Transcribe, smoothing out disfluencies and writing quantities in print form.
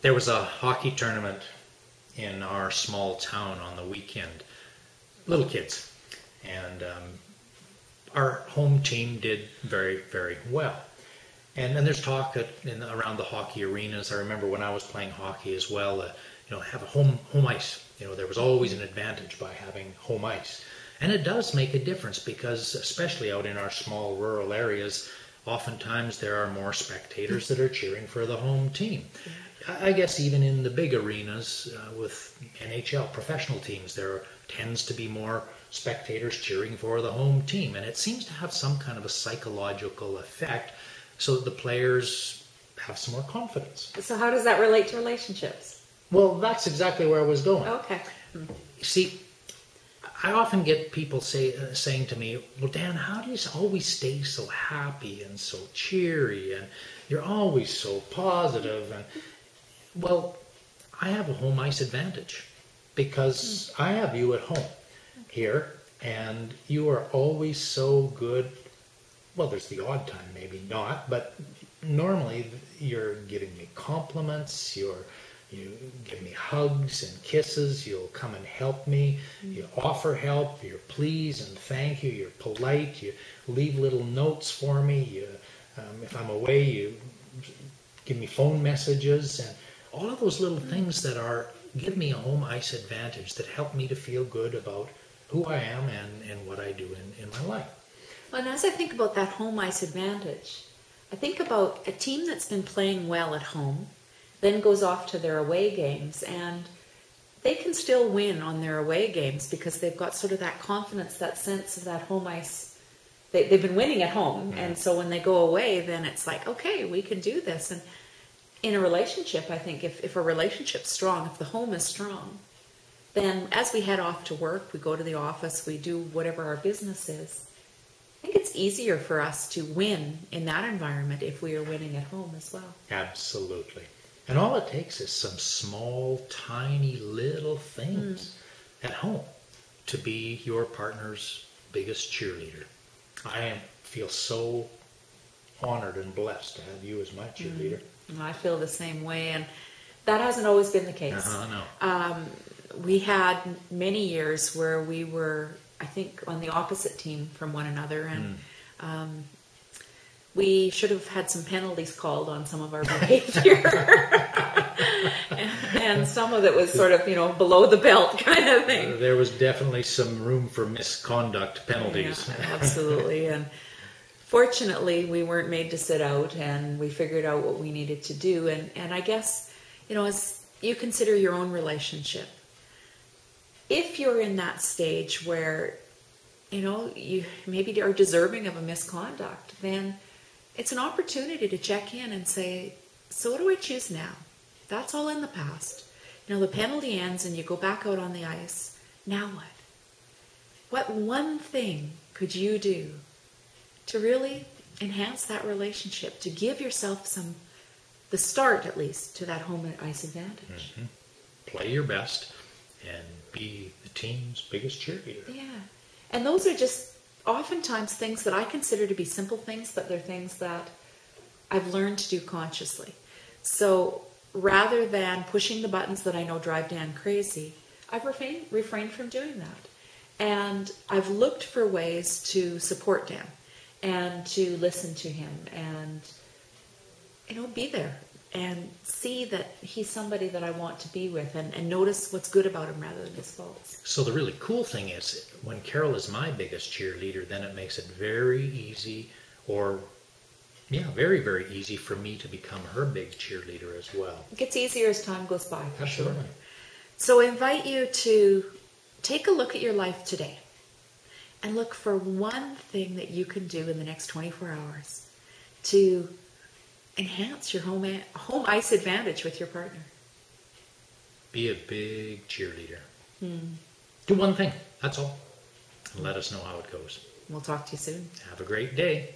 There was a hockey tournament in our small town on the weekend. Little kids. And our home team did very, very well. And then there's talk around the hockey arenas. I remember when I was playing hockey as well, have a home ice. There was always an advantage by having home ice. And it does make a difference because, especially out in our small rural areas, oftentimes there are more spectators that are cheering for the home team. I guess even in the big arenas with NHL professional teams, there tends to be more spectators cheering for the home team. And it seems to have some kind of a psychological effect so that the players have some more confidence. So how does that relate to relationships? Well, that's exactly where I was going. Okay. See, I often get people saying to me, well, Dan, how do you always stay so happy and so cheery and you're always so positive? And well, I have a home ice advantage because I have you at home here and you are always so good. Well, there's the odd time, maybe not, but normally you're giving me compliments, you give me hugs and kisses, you'll come and help me, you offer help, you're pleased and thank you, you're polite, you leave little notes for me, if I'm away, you give me phone messages, and all of those little things that give me a home ice advantage that help me to feel good about who I am and what I do in my life. Well, and as I think about that home ice advantage, I think about a team that's been playing well at home, then goes off to their away games, and they can still win on their away games because they've got sort of that confidence, that sense of that home ice. They've been winning at home, and so when they go away, then it's like, okay, we can do this. And in a relationship, I think if a relationship's strong, if the home is strong, then as we head off to work, we go to the office, we do whatever our business is, I think it's easier for us to win in that environment if we are winning at home as well. Absolutely. And all it takes is some small, tiny little things at home to be your partner's biggest cheerleader. I feel so honored and blessed to have you as my cheerleader. I feel the same way, and that hasn't always been the case. No. We had many years where we were, I think, on the opposite team from one another, and we should have had some penalties called on some of our behavior. and some of it was sort of, below the belt kind of thing. There was definitely some room for misconduct penalties. Yeah, absolutely. And fortunately, we weren't made to sit out, and we figured out what we needed to do. And I guess, as you consider your own relationship, if you're in that stage where, you maybe are deserving of a misconduct, then it's an opportunity to check in and say, so what do I choose now? That's all in the past. The penalty ends and you go back out on the ice. Now what? What one thing could you do to really enhance that relationship, to give yourself the start at least, to that home ice advantage? Play your best and be the team's biggest cheerleader. Yeah. And those are just oftentimes things that I consider to be simple things, but they're things that I've learned to do consciously. So rather than pushing the buttons that I know drive Dan crazy, I've refrained from doing that. And I've looked for ways to support Dan and to listen to him and, be there and see that he's somebody that I want to be with, and notice what's good about him rather than his faults. So the really cool thing is, when Carol is my biggest cheerleader, then it makes it very easy, very, very easy for me to become her big cheerleader as well. It gets easier as time goes by, for Absolutely. sure. So I invite you to take a look at your life today and look for one thing that you can do in the next 24 hours to enhance your home ice advantage with your partner. Be a big cheerleader. Do one thing, that's all. And let us know how it goes. We'll talk to you soon. Have a great day.